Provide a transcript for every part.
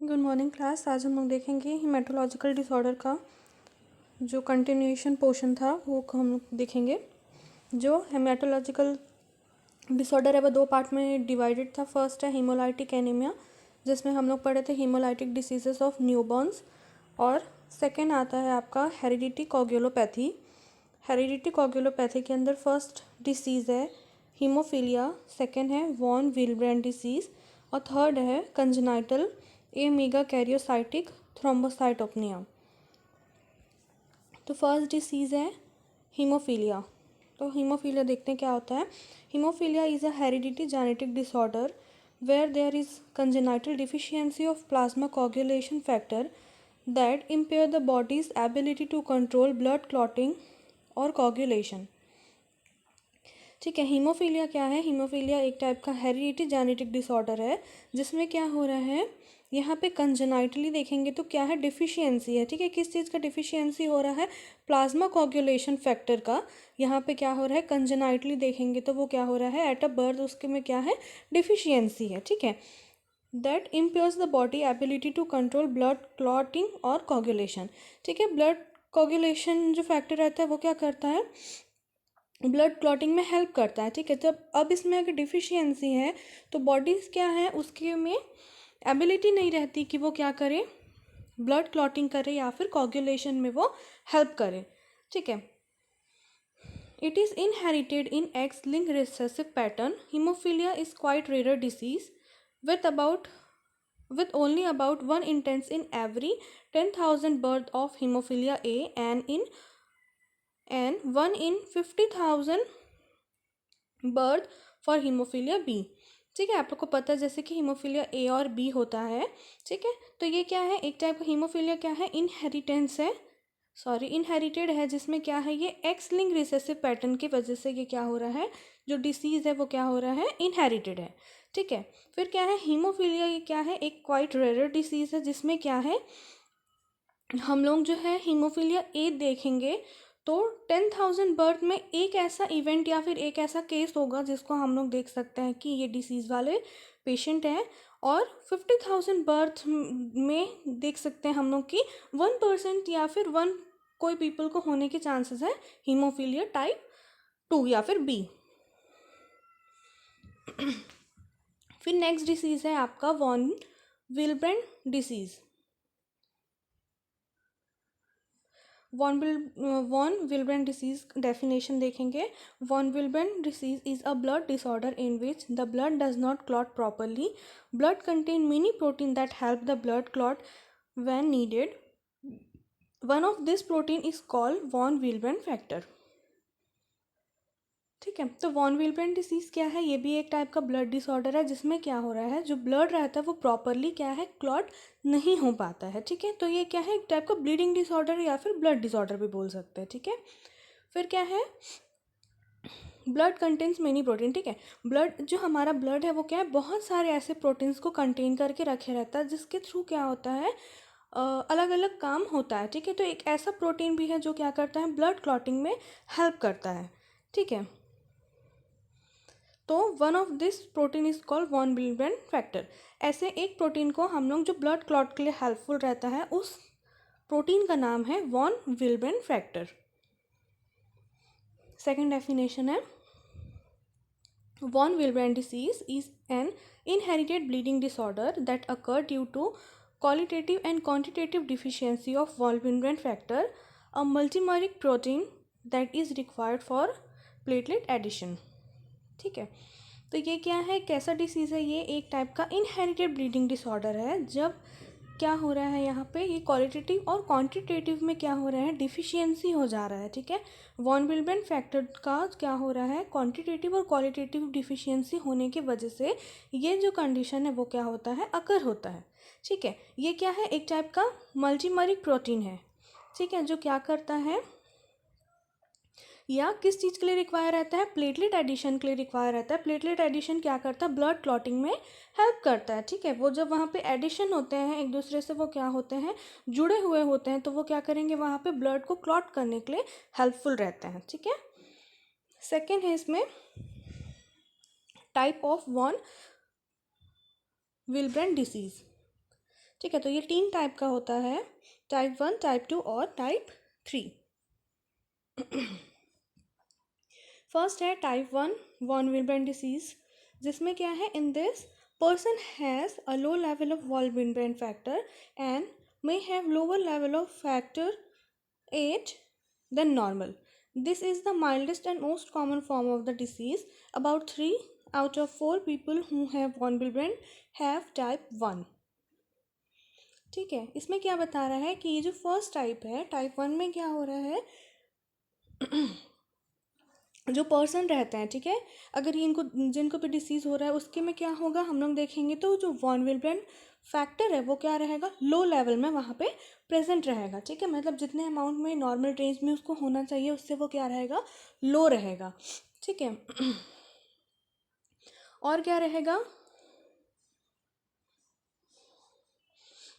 Good morning class. आज हम लोग देखेंगे हेमेटोलॉजिकल डिसऑर्डर का जो कंटिन्यूएशन पोर्शन था वो हम लोग देखेंगे। जो हेमेटोलॉजिकल डिसऑर्डर है वो दो पार्ट में डिवाइडेड था। फर्स्ट है हीमोलाइटिक एनीमिया, जिसमें हम लोग पढ़े थे हीमोलाइटिक डिसीजेस ऑफ न्यूबॉर्न्स, और सेकेंड आता है आपका हेरिडिटी कोगुलोपैथी। हेरिडिटी कोगुलोपैथी के अंदर फर्स्ट डिसीज़ है हीमोफीलिया, सेकेंड है वॉन विलब्रेंड डिसीज़, और थर्ड है congenital amegakaryocytic thrombocytopenia. तो फर्स्ट डिसीज़ है हीमोफीलिया। तो हीमोफीलिया देखते हैं क्या होता है। Haemophilia is a heredity genetic disorder where there is congenital deficiency of plasma coagulation factor that impair the body's ability to control blood clotting और coagulation. ठीक है, हीमोफीलिया क्या है। हीमोफीलिया एक टाइप का हेरिडिटी जेनेटिक डिसऑर्डर है जिसमें क्या हो रहा है, यहाँ पे कंजेनाइटली देखेंगे तो क्या है, डिफिशियंसी है। ठीक है, किस चीज़ का डिफिशियंसी हो रहा है, प्लाज्मा कोगुलेशन फैक्टर का। यहाँ पे क्या हो रहा है, कंजेनाइटली देखेंगे तो वो क्या हो रहा है, एट अ बर्थ उसके में क्या है, डिफिशियंसी है। ठीक है, that impairs the body ability to control blood clotting और कोगुलेशन। ठीक है, ब्लड कोगुलेशन जो फैक्टर रहता है वो क्या करता है, ब्लड क्लॉटिंग में हेल्प करता है। ठीक है, जब अब इसमें अगर डिफिशियंसी है तो बॉडीज़ क्या है, उसके में एबिलिटी नहीं रहती कि वो क्या करे, ब्लड क्लॉटिंग करे या फिर कोगुलेशन में वो हेल्प करे। ठीक है, it is inherited in X linked recessive pattern. Haemophilia is quite rare disease with only about 1 instance in every 10,000 birth of hemophilia A and 1 in 50,000 birth for haemophilia B. ठीक है, आप लोग को पता है जैसे कि हीमोफीलिया ए और बी होता है। ठीक है, तो ये क्या है, एक टाइप का हीमोफीलिया क्या है, इनहेरिटेंस है, सॉरी इनहेरिटेड है, जिसमें क्या है, ये एक्स लिंक रिसेसिव पैटर्न की वजह से ये क्या हो रहा है, जो डिसीज़ है वो क्या हो रहा है, इनहेरिटेड है। ठीक है, फिर क्या है, हीमोफीलिया ये क्या है, एक क्वाइट रेयर डिसीज़ है जिसमें क्या है, हम लोग जो है हीमोफीलिया ए देखेंगे तो 10,000 बर्थ में एक ऐसा इवेंट या फिर एक ऐसा केस होगा जिसको हम लोग देख सकते हैं कि ये डिसीज़ वाले पेशेंट हैं, और 50,000 बर्थ में देख सकते हैं हम लोग कि 1% या फिर वन कोई पीपल को होने के चांसेस है हीमोफीलिया टाइप 2 या फिर बी। फिर नेक्स्ट डिसीज़ है आपका von Willebrand disease. Von Willebrand disease definition देखेंगे। Von Willebrand disease is a blood disorder in which the blood does not clot properly. Blood contain many protein that help the blood clot when needed. One of this protein is called von Willebrand factor. ठीक है, तो von Willebrand disease क्या है, ये भी एक type का blood disorder है जिसमें क्या हो रहा है, जो ब्लड रहता है वो प्रॉपरली क्या है, क्लॉट नहीं हो पाता है। ठीक है, तो ये क्या है, एक टाइप का ब्लीडिंग डिसऑर्डर या फिर ब्लड डिसऑर्डर भी बोल सकते हैं। ठीक है, फिर क्या है, ब्लड कंटेन्स मेनी प्रोटीन। ठीक है, ब्लड जो हमारा ब्लड है वो क्या है, बहुत सारे ऐसे प्रोटीन्स को कंटेन करके रखे रहता है जिसके थ्रू क्या होता है, अलग अलग काम होता है। ठीक है, तो एक ऐसा प्रोटीन भी है जो क्या करता है, ब्लड क्लॉटिंग में हेल्प करता है। ठीक है, तो one of this protein is called von Willebrand factor. ऐसे एक प्रोटीन को हम लोग जो ब्लड क्लॉट के लिए हेल्पफुल रहता है उस प्रोटीन का नाम है von Willebrand factor. Second definition है, von Willebrand disease is an inherited bleeding disorder that occur due to qualitative and quantitative deficiency of von Willebrand factor, a multimeric protein that is required for platelet addition. ठीक है, तो ये क्या है, कैसा disease है, ये एक टाइप का इनहेरिटेड ब्लीडिंग डिसऑर्डर है। जब क्या हो रहा है, यहाँ पे ये क्वालिटेटिव और क्वांटिटेटिव में क्या हो रहा है, डिफिशियंसी हो जा रहा है। ठीक है, वॉन विलब्रेंड फैक्टर का क्या हो रहा है, क्वांटिटेटिव और क्वालिटेटिव डिफिशियंसी होने की वजह से ये जो कंडीशन है वो क्या होता है, अकर होता है। ठीक है, ये क्या है, एक टाइप का मल्टीमरिक प्रोटीन है। ठीक है, जो क्या करता है, या किस चीज़ के लिए रिक्वायर रहता है, प्लेटलेट एडिशन के लिए रिक्वायर रहता है। प्लेटलेट एडिशन क्या करता है, ब्लड क्लॉटिंग में हेल्प करता है। ठीक है, वो जब वहाँ पे एडिशन होते हैं एक दूसरे से, वो क्या होते हैं, जुड़े हुए होते हैं, तो वो क्या करेंगे, वहाँ पे ब्लड को क्लॉट करने के लिए हेल्पफुल रहते हैं। ठीक है, सेकेंड है इसमें type of von Willebrand disease. ठीक है, तो ये 3 टाइप का होता है, टाइप 1, टाइप 2 और टाइप 3। फर्स्ट है टाइप 1 वॉन विल्बेन डिसीज, जिसमें क्या है, in this person has a low level of von Willebrand factor and may have lower level of factor 8 than normal. This is the mildest and most common form of the disease. About 3 out of 4 people who have von Willebrand have type 1. ठीक है, इसमें क्या बता रहा है कि ये जो फर्स्ट टाइप है, टाइप 1 में क्या हो रहा है, जो पर्सन रहते हैं, ठीक है, अगर ये इनको जिनको भी डिसीज़ हो रहा है उसके में क्या होगा हम लोग देखेंगे, तो जो वॉन विल्ब्रेंड फैक्टर है वो क्या रहेगा, लो लेवल में वहाँ पे प्रेजेंट रहेगा। ठीक है, मतलब जितने अमाउंट में नॉर्मल रेंज में उसको होना चाहिए उससे वो क्या रहेगा, लो रहेगा। ठीक है, और क्या रहेगा,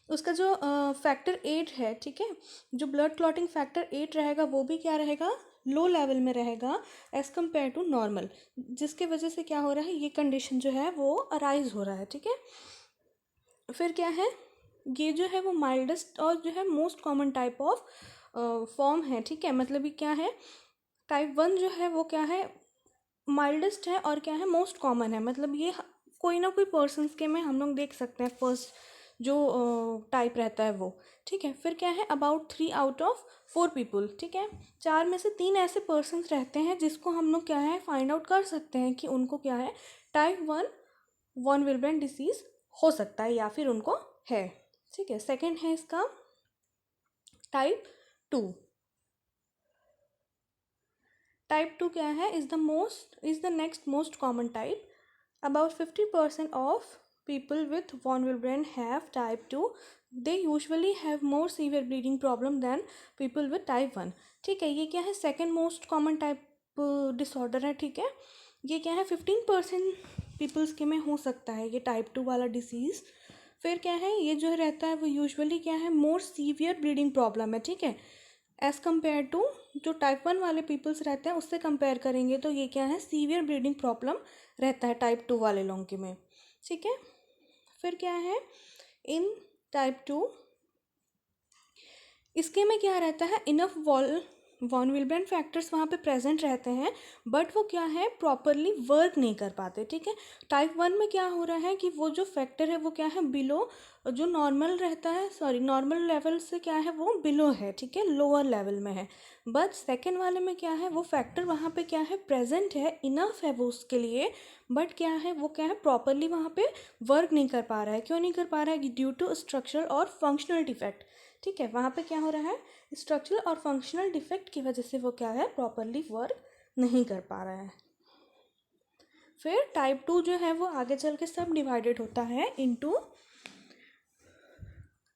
उसका जो फैक्टर 8 है, ठीक है, जो ब्लड क्लॉटिंग फैक्टर 8 रहेगा वो भी क्या रहेगा, लो लेवल में रहेगा एज़ कम्पेयर टू नॉर्मल, जिसके वजह से क्या हो रहा है, ये कंडीशन जो है वो अराइज हो रहा है। ठीक है, फिर क्या है, ये जो है वो माइल्डेस्ट और जो है most common type of form है। ठीक है, मतलब ये क्या है, टाइप 1 जो है वो क्या है, माइल्डेस्ट है और क्या है, मोस्ट कॉमन है, मतलब ये कोई ना कोई पर्सनस के में हम लोग देख सकते हैं फर्स्ट जो टाइप रहता है वो। ठीक है, फिर क्या है, अबाउट 3 आउट ऑफ 4 पीपल, ठीक है, 4 में से 3 ऐसे पर्सनस रहते हैं जिसको हम लोग क्या है फाइंड आउट कर सकते हैं कि उनको क्या है, टाइप 1 वॉन विल्ब्रेंड डिसीज़ हो सकता है या फिर उनको है। ठीक है, सेकंड है इसका टाइप 2। टाइप 2 क्या है, is the next most common type. About 50% of people with von Willebrand have type 2. They usually have more severe bleeding problem than people with type 1. ठीक है, ये क्या है, second most common type disorder है। ठीक है, ये क्या है, 15% पीपल्स के में हो सकता है ये टाइप 2 वाला डिसीज़। फिर क्या है, ये जो रहता है वो यूजुअली क्या है, मोर सीवियर ब्लीडिंग प्रॉब्लम है। ठीक है, एज़ कम्पेयर टू जो टाइप 1 वाले पीपल्स रहते हैं उससे कंपेयर करेंगे तो ये क्या है, सीवियर ब्लीडिंग प्रॉब्लम रहता है टाइप 2 वाले लोगों के में। ठीक है, फिर क्या है, इन टाइप 2 इसके में क्या रहता है, इनफ वॉन विल्ब्रेंड फैक्टर्स वहाँ पे प्रेजेंट रहते हैं बट वो क्या है, प्रॉपरली वर्क नहीं कर पाते। ठीक है, टाइप 1 में क्या हो रहा है कि वो जो फैक्टर है वो क्या है, बिलो जो नॉर्मल रहता है, सॉरी नॉर्मल लेवल से क्या है वो बिलो है। ठीक है, लोअर लेवल में है, बट सेकेंड वाले में क्या है, वो फैक्टर वहाँ पे क्या है, प्रेजेंट है, इनफ है वो उसके लिए, बट क्या है, वो क्या है, प्रॉपरली वहाँ पे वर्क नहीं कर पा रहा है। क्यों नहीं कर पा रहा है, ड्यू टू स्ट्रक्चरल और फंक्शनल डिफेक्ट। ठीक है, वहाँ पे क्या हो रहा है, स्ट्रक्चरल और फंक्शनल डिफेक्ट की वजह से वो क्या है, प्रॉपरली वर्क नहीं कर पा रहा है। फिर टाइप 2 जो है वो आगे चल के सब डिवाइडेड होता है इनटू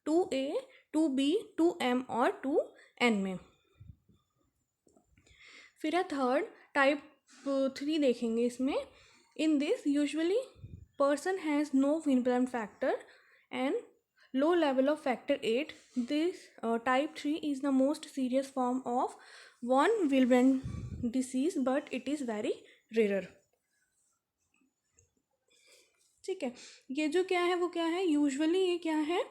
2A, 2B, 2M और 2N में। फिर है थर्ड टाइप 3 देखेंगे इसमें। In this usually person has no Willebrand factor and low level of factor 8. This type 3 is the most serious form of von Willebrand disease but it is very rarer. ठीक है, ये जो क्या है वो क्या है, यूजुअली ये क्या है,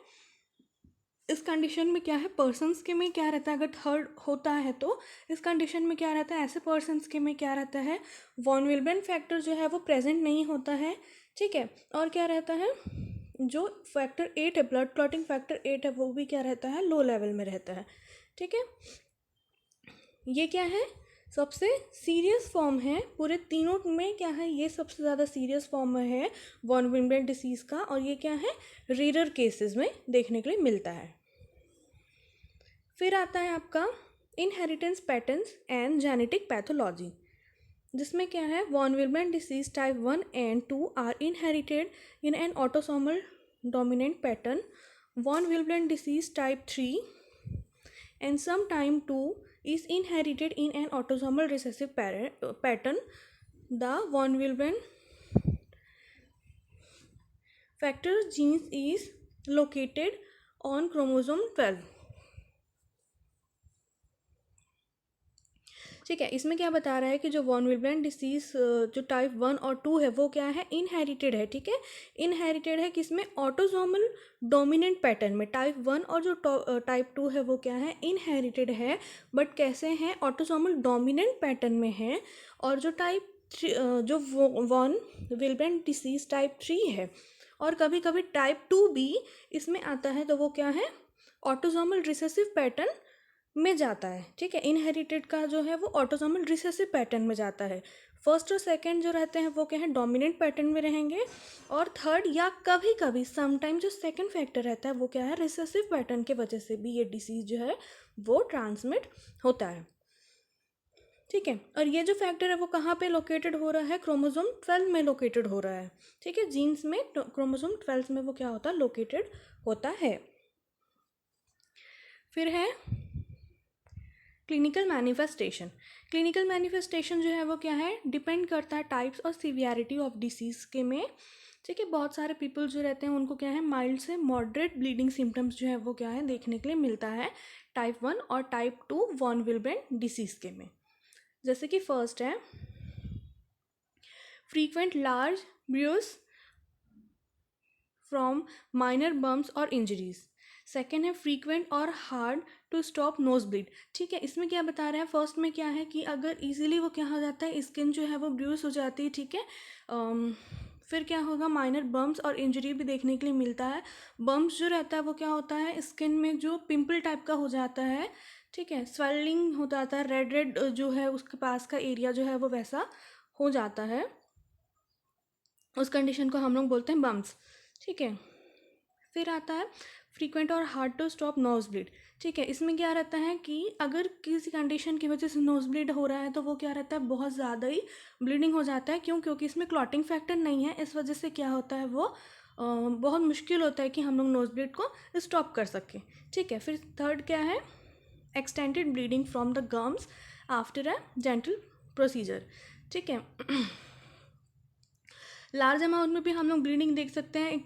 इस कंडीशन में क्या है, पर्सन्स के में क्या रहता है, अगर थर्ड होता है तो इस कंडीशन में क्या रहता है, ऐसे पर्सन्स के में क्या रहता है, वॉन विल्ब्रेंड फैक्टर जो है वो प्रेजेंट नहीं होता है। ठीक है, और क्या रहता है, जो फैक्टर 8 है, ब्लड क्लॉटिंग फैक्टर 8 है, वो भी क्या रहता है, लो लेवल में रहता है। ठीक है, ये क्या है, सबसे सीरियस फॉर्म है पूरे तीनों में, क्या है, ये सबसे ज़्यादा सीरियस फॉर्म है वॉन विल्ब्रेंड डिसीज़ का, और ये क्या है, रेयर केसेस में देखने के लिए मिलता है। फिर आता है आपका inheritance patterns and genetic pathology, जिसमें क्या है, von Willebrand disease type 1 and 2 are inherited in an autosomal dominant pattern. Von Willebrand disease type 3 and sometime 2 is inherited in an autosomal recessive pattern. The von Willebrand factor genes is located on chromosome 12. ठीक है, इसमें क्या बता रहा है कि जो von Willebrand disease जो टाइप 1 और 2 है वो क्या है, इनहेरिटेड है। ठीक है, इनहेरिटेड है किसमें, ऑटोसोमल डोमिनेंट पैटर्न में। टाइप 1 और जो टाइप 2 है वो क्या है, इनहेरिटेड है, बट कैसे हैं, ऑटोसोमल डोमिनेंट पैटर्न में है। और जो टाइप जो वॉन विलब्रेंट डिसीज टाइप 3 है, और कभी कभी टाइप 2 भी इसमें आता है, तो वो क्या है, ऑटोसोमल रिसेसिव पैटर्न में जाता है। ठीक है, इनहेरिटेड का जो है वो ऑटोसोमल रिसेसिव पैटर्न में जाता है। फर्स्ट और सेकंड जो रहते हैं वो क्या है, डोमिनेंट पैटर्न में रहेंगे, और थर्ड या कभी कभी समटाइम जो सेकंड फैक्टर रहता है वो क्या है, रिसेसिव पैटर्न के वजह से भी ये डिसीज जो है वो ट्रांसमिट होता है। ठीक है, और ये जो फैक्टर है वो कहाँ पे लोकेटेड हो रहा है, क्रोमोसोम 12 में लोकेटेड हो रहा है। ठीक है, जीन्स में क्रोमोसोम 12 में वो क्या होता है, लोकेटेड होता है। फिर है क्लिनिकल मैनिफेस्टेशन। क्लिनिकल मैनिफेस्टेशन जो है वो क्या है, डिपेंड करता है टाइप्स और सीवियरिटी ऑफ डिसीज़ के में। ठीक है, बहुत सारे पीपल जो रहते हैं उनको क्या है, माइल्ड से मॉडरेट ब्लीडिंग सिम्टम्स जो है वो क्या है, देखने के लिए मिलता है टाइप 1 और टाइप 2 वॉन विलब्रेंट डिसीज़ के में। जैसे कि फर्स्ट है frequent large bruise from minor bumps और इंजरीज। सेकेंड है फ्रीक्वेंट और hard to stop nose bleed. ठीक है, इसमें क्या बता रहा है, फर्स्ट में क्या है कि अगर इजीली वो क्या हो जाता है, स्किन जो है वो ब्रूस हो जाती है। ठीक है, फिर क्या होगा, माइनर बम्प्स और इंजरी भी देखने के लिए मिलता है। बम्प्स जो रहता है वो क्या होता है, स्किन में जो पिंपल टाइप का हो जाता है। ठीक है, स्वेलिंग हो जाता है, रेड रेड जो है उसके पास का एरिया जो है वो वैसा हो जाता है, उस कंडीशन को हम लोग बोलते हैं बम्प्स। ठीक है, फिर आता है फ्रीक्वेंट और hard to stop nose bleed. ठीक है, इसमें क्या रहता है कि अगर किसी कंडीशन की वजह से नोज ब्लीड हो रहा है तो वो क्या रहता है, बहुत ज़्यादा ही ब्लीडिंग हो जाता है। क्यों, क्योंकि इसमें क्लॉटिंग फैक्टर नहीं है, इस वजह से क्या होता है वो बहुत मुश्किल होता है कि हम लोग नोज ब्लीड को स्टॉप कर सकें। ठीक है, फिर थर्ड क्या है, extended bleeding from the gums after a gentle procedure. ठीक है, लार्ज अमाउंट में भी हम लोग ब्लीडिंग देख सकते हैं।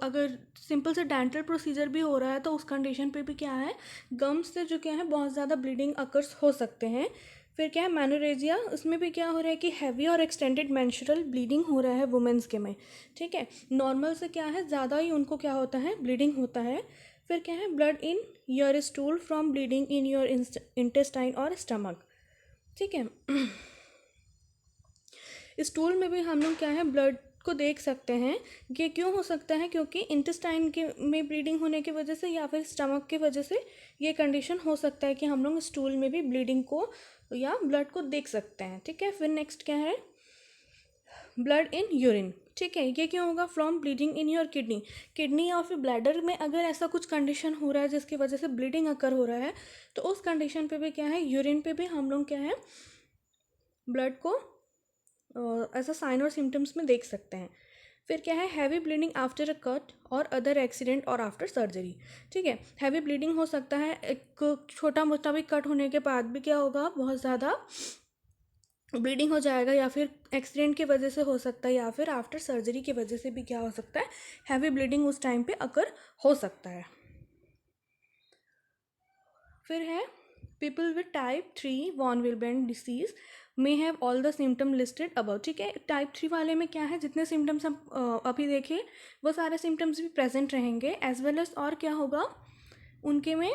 अगर सिंपल से डेंटल प्रोसीजर भी हो रहा है तो उस कंडीशन पे भी क्या है, गम्स से जो क्या है बहुत ज़्यादा ब्लीडिंग अकर्स हो सकते हैं। फिर क्या है मैनोरेजिया, उसमें भी क्या हो रहा है कि हैवी और एक्सटेंडेड मेंस्ट्रुअल ब्लीडिंग हो रहा है वुमेंस के में। ठीक है, नॉर्मल से क्या है ज़्यादा ही उनको क्या होता है, ब्लीडिंग होता है। फिर क्या है, blood in your stool from bleeding in your intestine और स्टमक। ठीक है, स्टूल में भी हम लोग क्या है, ब्लड को देख सकते हैं। ये क्यों हो सकता है, क्योंकि इंटेस्टाइन के में ब्लीडिंग होने की वजह से या फिर स्टमक की वजह से ये कंडीशन हो सकता है कि हम लोग स्टूल में भी ब्लीडिंग को या ब्लड को देख सकते हैं। ठीक है, फिर नेक्स्ट क्या है, ब्लड इन यूरिन। ठीक है, ये क्यों होगा, from bleeding in your kidney. Kidney या फिर ब्लैडर में अगर ऐसा कुछ कंडीशन हो रहा है जिसकी वजह से ब्लीडिंग अकर हो रहा है, तो उस कंडीशन पे भी क्या है, यूरिन पे भी हम लोग क्या है, ब्लड को ऐसा साइन और सिम्टम्स में देख सकते हैं। फिर क्या है, heavy bleeding after a cut और अदर एक्सीडेंट और आफ्टर सर्जरी। ठीक है, हैवी ब्लीडिंग हो सकता है, एक छोटा मोटा भी कट होने के बाद भी क्या होगा, बहुत ज़्यादा ब्लीडिंग हो जाएगा, या फिर एक्सीडेंट की वजह से हो सकता है, या फिर आफ्टर सर्जरी की वजह से भी क्या हो सकता है, हैवी ब्लीडिंग उस टाइम पे अकर हो सकता है। फिर है people with type 3 von Willebrand disease may have all the symptom listed above. ठीक है, टाइप 3 वाले में क्या है, जितने सिम्टम्स हम अभी देखे वो सारे सिम्टम्स भी प्रेजेंट रहेंगे, एज वेल एज और क्या होगा, उनके में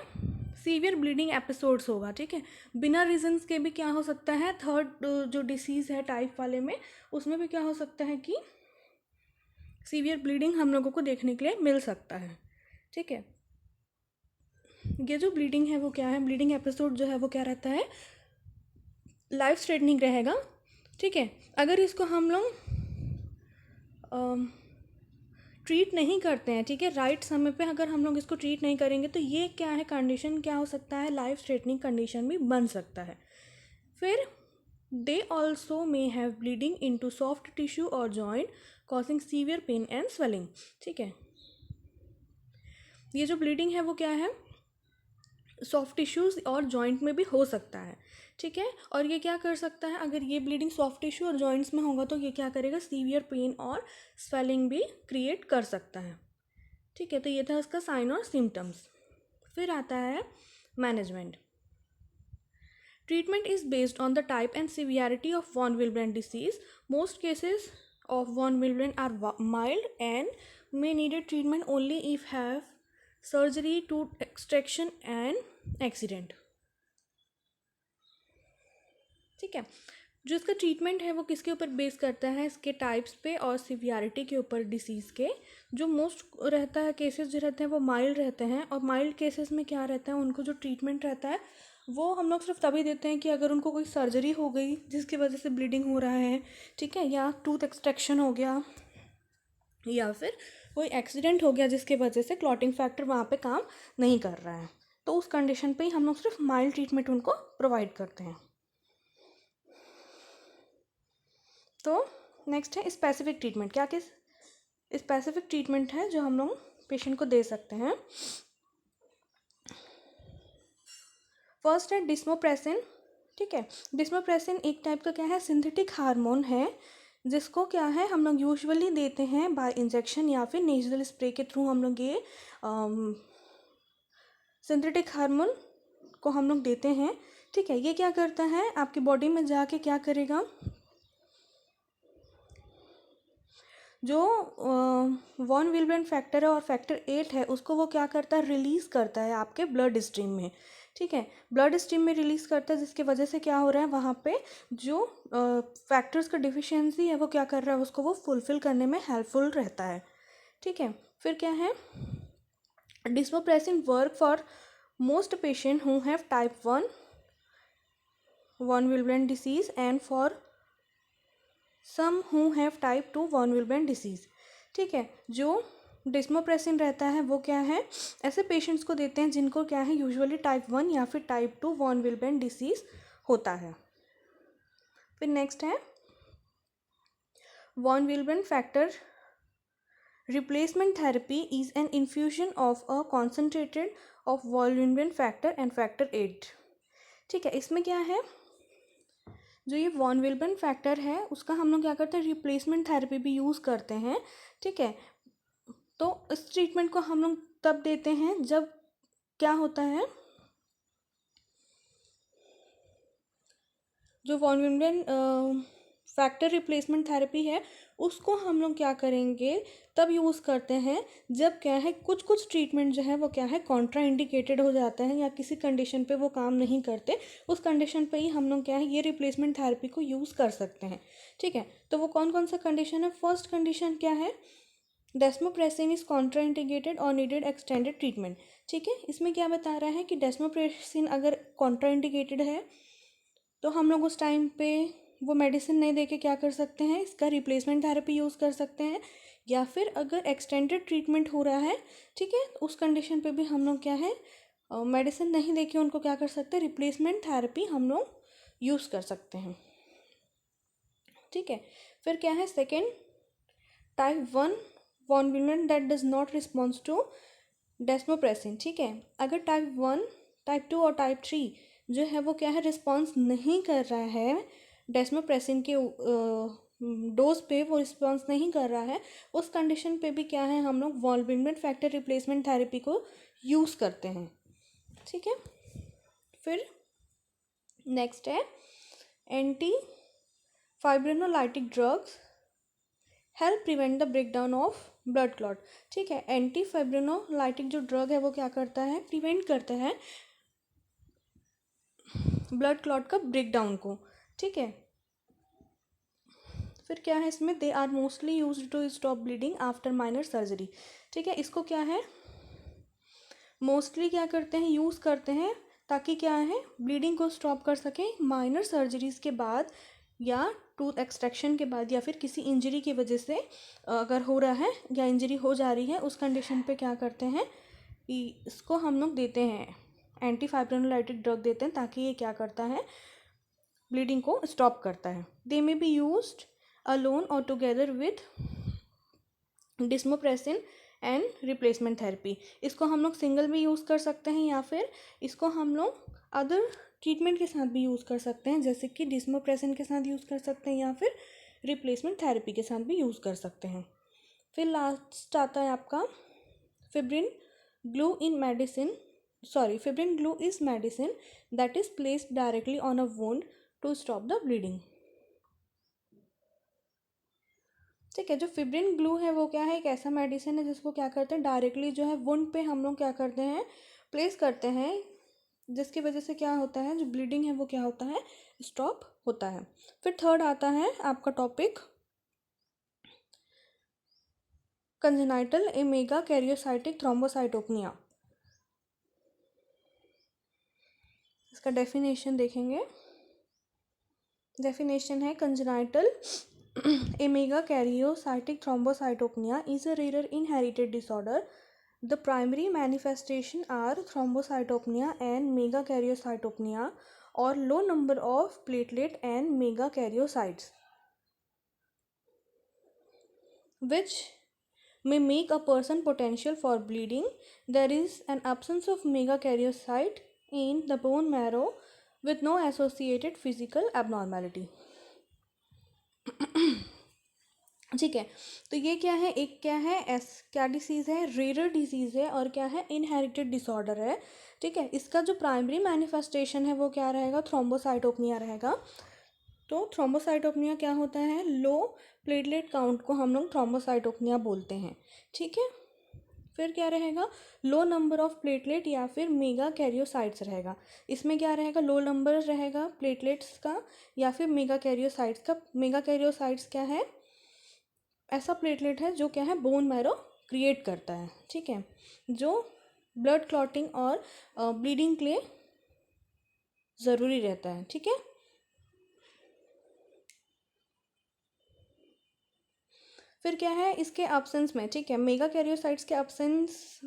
सीवियर ब्लीडिंग एपिसोड्स होगा। ठीक है, बिना रीजंस के भी क्या हो सकता है, थर्ड जो डिसीज़ है टाइप वाले में उसमें भी क्या हो सकता है कि सीवियर ब्लीडिंग हम लोगों को देखने के लिए मिल सकता है। ठीक है, ये जो ब्लीडिंग है वो क्या है, ब्लीडिंग एपिसोड जो है वो क्या रहता है, लाइफ थ्रेटनिंग रहेगा। ठीक है, अगर इसको हम लोग ट्रीट नहीं करते हैं, ठीक है, राइट समय पे अगर हम लोग इसको ट्रीट नहीं करेंगे तो ये क्या है, कंडीशन क्या हो सकता है, लाइफ थ्रेटनिंग कंडीशन भी बन सकता है। फिर they also may have bleeding into soft tissue और joint causing severe pain and swelling. ठीक है, ये जो ब्लीडिंग है वो क्या है, सॉफ्ट टिश्यूज़ और जॉइंट में भी हो सकता है। ठीक है, और ये क्या कर सकता है, अगर ये ब्लीडिंग सॉफ्ट टिश्यू और जॉइंट्स में होगा तो ये क्या करेगा, सीवियर पेन और स्वेलिंग भी क्रिएट कर सकता है। ठीक है, तो ये था उसका साइन और सिम्टम्स। फिर आता है management. Treatment is based on the type and severity of von Willebrand disease. Most cases of von Willebrand are mild and may need a treatment only if have surgery, tooth extraction and accident. ठीक है, जो इसका treatment है वो किसके ऊपर base करता है, इसके टाइप्स पे और सिवियरिटी के ऊपर डिसीज़ के. जो मोस्ट रहता है केसेस जो रहते हैं वो माइल्ड रहते हैं, और माइल्ड केसेस में क्या रहता है, उनको जो ट्रीटमेंट रहता है वो हम लोग सिर्फ तभी देते हैं कि अगर उनको कोई सर्जरी हो गई जिसकी वजह से ब्लीडिंग हो रहा है, ठीक है, या टूथ एक्सट्रैक्शन हो गया, या फिर कोई एक्सीडेंट हो गया जिसकी वजह से क्लॉटिंग फैक्टर वहाँ पे काम नहीं कर रहा है, तो उस कंडीशन पे ही हम लोग सिर्फ माइल्ड ट्रीटमेंट उनको प्रोवाइड करते हैं. तो नेक्स्ट है स्पेसिफिक ट्रीटमेंट. क्या किस स्पेसिफिक ट्रीटमेंट है जो हम लोग पेशेंट को दे सकते हैं. फर्स्ट है डिस्मोप्रेसिन. ठीक है, डिस्मोप्रेसिन एक टाइप का क्या है, सिंथेटिक हार्मोन है, जिसको क्या है हम लोग यूजुअली देते हैं बाय इंजेक्शन या फिर नेजल स्प्रे के थ्रू. हम लोग ये सिंथेटिक हार्मोन को हम लोग देते हैं. ठीक है, ये क्या करता है, आपकी बॉडी में जाके क्या करेगा, जो वॉन विल्बेन फैक्टर है और फैक्टर 8 है उसको वो क्या करता है, रिलीज़ करता है आपके ब्लड स्ट्रीम में. ठीक है, ब्लड स्ट्रीम में रिलीज़ करता है, जिसकी वजह से क्या हो रहा है, वहाँ पे जो फैक्टर्स का डिफिशियंसी है वो क्या कर रहा है, उसको वो फुलफ़िल करने में हेल्पफुल रहता है. ठीक है, फिर क्या है, desmopressin work for most patient who have type 1 von Willebrand disease and for some who have type 2 von Willebrand disease. ठीक है, जो डिस्मोप्रेसिन रहता है वो क्या है, ऐसे पेशेंट्स को देते हैं जिनको क्या है यूजुअली टाइप 1 या फिर टाइप 2 वॉन विल्बेन डिसीज़ होता है. फिर नेक्स्ट है von Willebrand factor replacement therapy is an infusion of a concentrated of von Willebrand factor and factor 8. ठीक है, इसमें क्या है, जो ये वॉन विल्बेन फैक्टर है उसका हम लोग क्या करते हैं, रिप्लेसमेंट थेरेपी भी यूज़ करते हैं. ठीक है, तो इस ट्रीटमेंट को हम लोग तब देते हैं जब क्या होता है, जो von Willebrand factor replacement therapy है उसको हम लोग क्या करेंगे, तब यूज़ करते हैं जब क्या है, कुछ कुछ ट्रीटमेंट जो है वो क्या है कॉन्ट्रा इंडिकेटेड हो जाते हैं या किसी कंडीशन पे वो काम नहीं करते. उस कंडीशन पे ही हम लोग क्या है ये रिप्लेसमेंट थेरेपी को यूज़ कर सकते हैं. ठीक है, तो वो कौन कौन सा कंडीशन है. फर्स्ट कंडीशन क्या है, डेस्मोप्रेसिन इज कॉन्ट्रा इंडिकेटेड और नीडेड एक्सटेंडेड ट्रीटमेंट. ठीक है, इसमें क्या बता रहा है कि डेस्मोप्रेसिन अगर कॉन्ट्रा इंडिकेटेड है तो हम लोग उस टाइम पे वो मेडिसिन नहीं देके क्या कर सकते हैं, इसका रिप्लेसमेंट थेरेपी यूज़ कर सकते हैं. या फिर अगर एक्सटेंडेड ट्रीटमेंट हो रहा है, ठीक है, उस कंडीशन पे भी हम लोग क्या है मेडिसिन नहीं देके उनको क्या कर सकते हैं, रिप्लेसमेंट थेरेपी हम लोग यूज़ कर सकते हैं. ठीक है, फिर क्या है second, type 1 von Willebrand that does not response to desmopressin. ठीक है, अगर टाइप 1, टाइप 2 और टाइप 3 जो है वो क्या है रिस्पॉन्स नहीं कर रहा है डेस्मोप्रेसिन के डोज पे, वो रिस्पॉन्स नहीं कर रहा है, उस कंडीशन पे भी क्या है हम लोग von Willebrand factor replacement therapy को यूज़ करते हैं. ठीक है, फिर नेक्स्ट है anti फाइब्रिनोलाइटिक drugs help prevent the breakdown of blood clot. ठीक है, एंटी फाइब्रिनोलाइटिक जो ड्रग है वो क्या करता है, प्रिवेंट करता है ब्लड क्लॉट का ब्रेकडाउन को. ठीक है, फिर क्या है इसमें, they are mostly used to stop bleeding after minor surgery. ठीक है, इसको क्या है मोस्टली क्या करते हैं, यूज़ करते हैं ताकि क्या है ब्लीडिंग को स्टॉप कर सकें माइनर सर्जरीज़ के बाद या टूथ एक्सट्रैक्शन के बाद या फिर किसी इंजरी की वजह से अगर हो रहा है या इंजरी हो जा रही है उस कंडीशन पे क्या करते हैं, इसको हम लोग देते हैं एंटी फाइब्रिनोलाइटिक ड्रग देते हैं ताकि ये क्या करता है ब्लीडिंग को स्टॉप करता है. They may be used alone or together with desmopressin and replacement therapy. इसको हम लोग सिंगल भी यूज़ कर सकते हैं या फिर इसको हम लोग अदर ट्रीटमेंट के साथ भी यूज़ कर सकते हैं, जैसे कि डिस्मोप्रेसिन के साथ यूज़ कर सकते हैं या फिर रिप्लेसमेंट थेरेपी के साथ भी यूज़ कर सकते हैं. फिर लास्ट आता है आपका fibrin glue in medicine fibrin glue is medicine that is placed directly on a wound to stop the bleeding. ठीक है, जो फिब्रिन ग्लू है वो क्या है, एक ऐसा मेडिसिन है जिसको क्या करते हैं, डायरेक्टली जो है वुंड पे हम लोग क्या करते हैं, प्लेस करते हैं, जिसकी वजह से क्या होता है, जो ब्लीडिंग है वो क्या होता है, स्टॉप होता है. फिर थर्ड आता है आपका टॉपिक कंजेनाइटल एमेगा कैरियोसाइटिक थ्रोम्बोसाइटोपनिया. इसका डेफिनेशन देखेंगे. डेफिनेशन है congenital amegakaryocytic thrombocytopenia is a rare inherited disorder. The primary manifestation are thrombocytopenia and megakaryocytopenia or low number of platelet and megakaryocytes, which may make a person potential for bleeding. There is an absence of megakaryocyte in the bone marrow with no associated physical abnormality. ठीक है, तो ये क्या है, एक क्या है, क्या डिसीज़ है, रेयर डिसीज़ है, और क्या है, इनहेरिटेड डिसऑर्डर है. ठीक है, इसका जो प्राइमरी मैनिफेस्टेशन है वो क्या रहेगा, थ्रोम्बोसाइटोपनिया रहेगा. तो थ्रोम्बोसाइटोपनिया क्या होता है, लो प्लेटलेट काउंट को हम लोग थ्रोम्बोसाइटोपनिया बोलते हैं. ठीक है, फिर क्या रहेगा, लो नंबर ऑफ प्लेटलेट या फिर मेगा कैरियोसाइट्स रहेगा. इसमें क्या रहेगा, लो नंबर रहेगा प्लेटलेट्स का या फिर मेगा कैरियोसाइट्स का. मेगा कैरियोसाइट्स क्या है, ऐसा प्लेटलेट है जो क्या है, बोन मैरो क्रिएट करता है. ठीक है, जो ब्लड क्लॉटिंग और ब्लीडिंग के लिए ज़रूरी रहता है. ठीक है, फिर क्या है इसके एब्सेंस में, ठीक है, मेगा कैरियोसाइट्स के एब्सेंस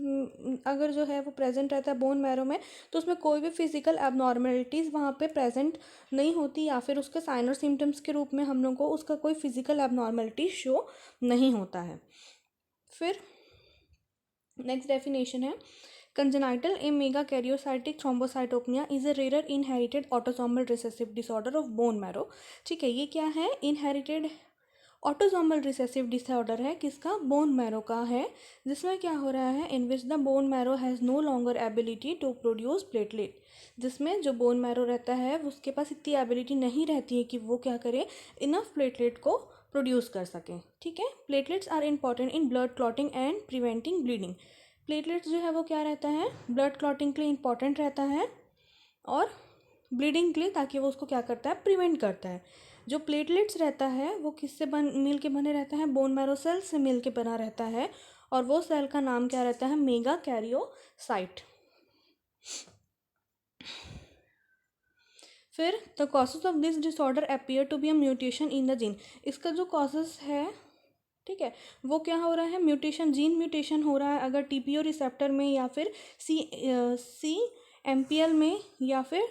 अगर जो है वो प्रेजेंट रहता है बोन मैरो में, तो उसमें कोई भी फिजिकल एबनॉर्मेलिटीज़ वहाँ पे प्रेजेंट नहीं होती, या फिर उसके साइन और सिम्टम्स के रूप में हम लोग को उसका कोई फिजिकल एबनॉर्मेलिटी शो नहीं होता है. फिर नेक्स्ट डेफिनेशन है congenital amegakaryocytic thrombocytopenia is a rare inherited autosomal recessive disorder of bone marrow. ठीक है, ये क्या है, इनहेरिटेड ऑटोसोमल रिसेसिव डिसऑर्डर है, किसका, बोन मैरो का है, जिसमें क्या हो रहा है, in which the bone marrow has no longer ability to produce platelet. जिसमें जो बोन मैरो रहता है उसके पास इतनी एबिलिटी नहीं रहती है कि वो क्या करे, इनफ प्लेटलेट को प्रोड्यूस कर सकें. ठीक है, platelets are important in blood clotting and preventing bleeding. Platelets जो है वो क्या रहता है, ब्लड क्लॉटिंग के लिए इंपॉर्टेंट रहता है और ब्लीडिंग के लिए, ताकि वो उसको क्या करता है, प्रिवेंट करता है. जो प्लेटलेट्स रहता है वो किससे मिल के बने रहता है, बोन मैरो सेल से मिल के बना रहता है, और वो सेल का नाम क्या रहता है, मेगा कैरियोसाइट. फिर the causes of this disorder appear to be a mutation in the gene. इसका जो कॉजेज है, ठीक है, वो क्या हो रहा है, म्यूटेशन, जीन म्यूटेशन हो रहा है अगर टीपीओ रिसेप्टर में, या फिर CMPL में, या फिर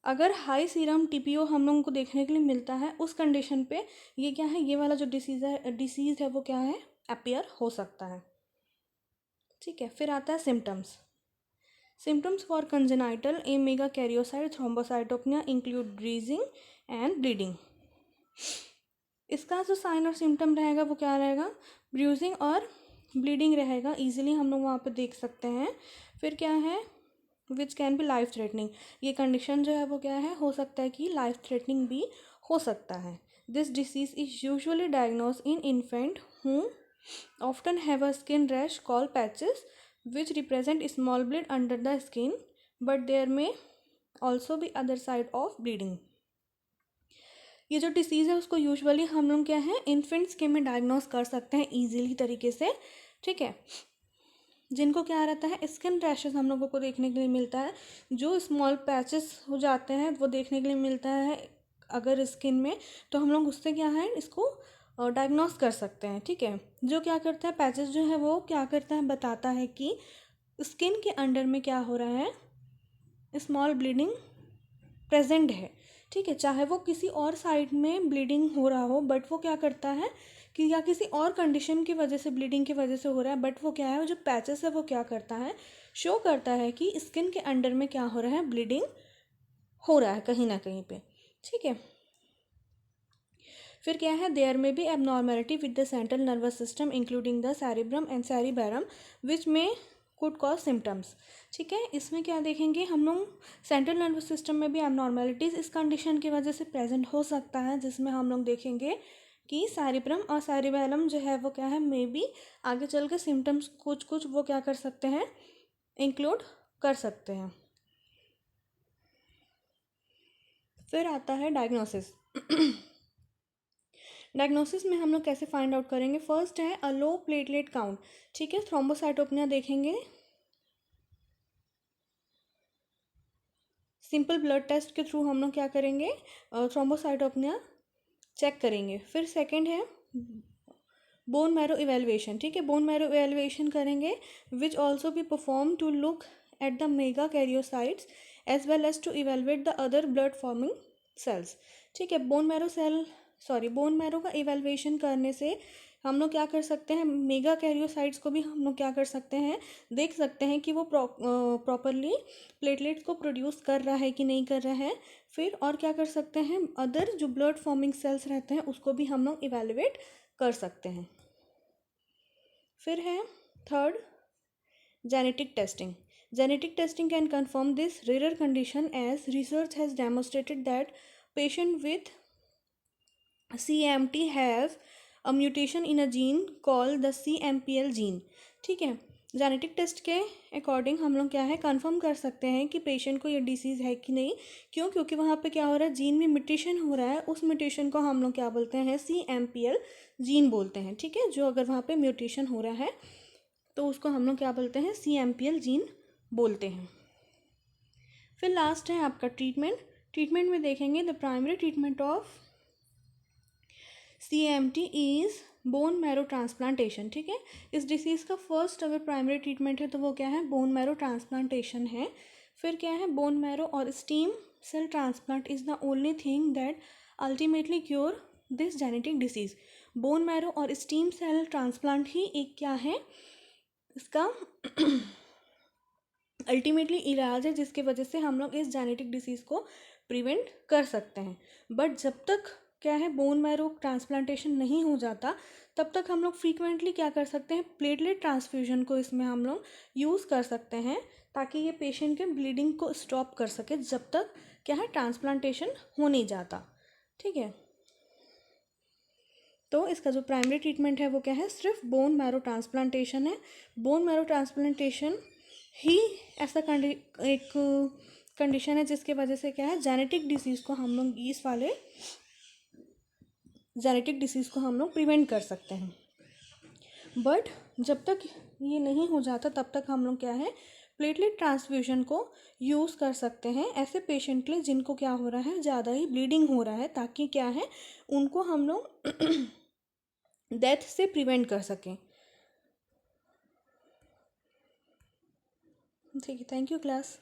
अगर हाई सीरम टीपीओ हम लोगों को देखने के लिए मिलता है, उस कंडीशन पे ये क्या है, ये वाला जो डिसीज़ है वो क्या है, अपीयर हो सकता है. ठीक है, फिर आता है symptoms. Symptoms for congenital amegakaryocyte thrombocytopenia include bruising and bleeding. इसका जो साइन और सिम्टम रहेगा वो क्या रहेगा, ब्रूजिंग और ब्लीडिंग रहेगा, ईजिली हम लोग वहाँ पे देख सकते हैं. फिर क्या है, which can be life threatening. ये कंडीशन जो है वो क्या है, हो सकता है कि लाइफ थ्रेटनिंग भी हो सकता है. This disease is usually diagnose in infant who often have a skin rash call patches which represent small bleed under the skin, but there may also be other side of bleeding. ये जो disease है उसको usually हम लोग क्या है, infants के में डायग्नोज कर सकते हैं ईजिली तरीके से. ठीक है, जिनको क्या रहता है, स्किन रैशेस हम लोगों को देखने के लिए मिलता है, जो स्मॉल पैचेस हो जाते हैं वो देखने के लिए मिलता है अगर स्किन में, तो हम लोग उससे क्या है, इसको डायग्नोज कर सकते हैं. ठीक है, जो क्या करता है, पैचेस जो है वो क्या करता है, बताता है कि स्किन के अंडर में क्या हो रहा है, स्मॉल ब्लीडिंग प्रेजेंट है. ठीक है, चाहे वो किसी और साइड में ब्लीडिंग हो रहा हो, बट वो क्या करता है कि, या किसी और कंडीशन की वजह से ब्लीडिंग की वजह से हो रहा है, बट वो क्या है, वो जो पैचेस है वो क्या करता है, शो करता है कि स्किन के अंडर में क्या हो रहा है, ब्लीडिंग हो रहा है कहीं ना कहीं पे. ठीक है, फिर क्या है, there may be abnormality with the central nervous system including the cerebrum and cerebellum which may could cause symptoms. ठीक है, इसमें क्या देखेंगे हम लोग, सेंट्रल नर्वस सिस्टम में भी एबनॉर्मेलिटीज़ इस कंडीशन की वजह से प्रेजेंट हो सकता है, जिसमें हम लोग देखेंगे कि सैरिब्रम और सैरिबैलम जो है वो क्या है, मे बी आगे चल के सिम्टम्स कुछ कुछ वो क्या कर सकते हैं, इंक्लूड कर सकते हैं। फिर आता है डायग्नोसिस। डायग्नोसिस में हम लोग कैसे फाइंड आउट करेंगे, फर्स्ट है अ लो प्लेटलेट काउंट। ठीक है, थ्रोम्बोसाइटोपेनिया देखेंगे, सिंपल ब्लड टेस्ट के थ्रू हम लोग क्या करेंगे, थ्रोम्बोसाइटोपेनिया चेक करेंगे। फिर सेकंड है बोन मैरो इवेलुएशन। ठीक है, बोन मैरो इवेलुएशन करेंगे, which also be perform to look at the megakaryocytes as well as to evaluate the other blood forming cells. ठीक है, बोन मैरो का evaluation करने से हम लोग क्या कर सकते हैं, मेगा कैरियोसाइट्स को भी हम लोग क्या कर सकते हैं, देख सकते हैं कि वो प्रॉपरली प्लेटलेट्स को प्रोड्यूस कर रहा है कि नहीं कर रहा है। फिर और क्या कर सकते हैं, अदर जो ब्लड फॉर्मिंग सेल्स रहते हैं उसको भी हम लोग इवेलुएट कर सकते हैं। फिर है third genetic testing. Genetic testing can confirm this rarer condition as research has demonstrated that patient with CMT have a mutation in a gene called the CMPL gene. ठीक है, जेनेटिक टेस्ट के according हम लोग क्या है, confirm कर सकते हैं कि पेशेंट को ये डिसीज़ है कि नहीं। क्यों? क्योंकि वहाँ पे क्या हो रहा है, जीन में म्यूटेशन हो रहा है, उस म्यूटेशन को हम लोग क्या बोलते हैं, CMPL जीन बोलते हैं। ठीक है, जो अगर वहाँ पे म्यूटेशन हो रहा है तो उसको हम लोग क्या बोलते हैं, CMPL जीन बोलते हैं। फिर लास्ट है आपका ट्रीटमेंट। ट्रीटमेंट में देखेंगे the primary treatment of CMT is bone marrow transplantation. ठीक है, इस डिसीज़ का फर्स्ट अगर प्राइमरी ट्रीटमेंट है तो वो क्या है, बोन मैरो ट्रांसप्लांटेशन है। फिर क्या है, बोन मैरो और stem cell transplant is the only thing that ultimately cure this genetic disease. Bone marrow और स्टीम सेल ट्रांसप्लांट ही एक क्या है, इसका अल्टीमेटली इलाज है, जिसकी वजह से हम लोग इस जेनेटिक डिसीज़ को प्रिवेंट कर सकते हैं। बट जब तक क्या है, बोन मैरो ट्रांसप्लांटेशन नहीं हो जाता तब तक हम लोग फ्रीक्वेंटली क्या कर सकते हैं, प्लेटलेट ट्रांसफ्यूजन को इसमें हम लोग यूज़ कर सकते हैं, ताकि ये पेशेंट के ब्लीडिंग को स्टॉप कर सके जब तक क्या है, ट्रांसप्लांटेशन हो नहीं जाता। ठीक है, तो इसका जो प्राइमरी ट्रीटमेंट है वो क्या है, सिर्फ बोन मैरो ट्रांसप्लांटेशन है। बोन मैरो ट्रांसप्लांटेशन ही ऐसा एक कंडीशन है जिसके वजह से क्या है, जेनेटिक डिसीज़ को हम लोग जेनेटिक डिसीज़ को हम लोग प्रिवेंट कर सकते हैं। बट जब तक ये नहीं हो जाता तब तक हम लोग क्या है, प्लेटलेट ट्रांसफ्यूजन को यूज़ कर सकते हैं ऐसे पेशेंट के लिए जिनको क्या हो रहा है, ज़्यादा ही ब्लीडिंग हो रहा है, ताकि क्या है, उनको हम लोग डेथ से प्रिवेंट कर सकें। ठीक है, थैंक यू क्लास।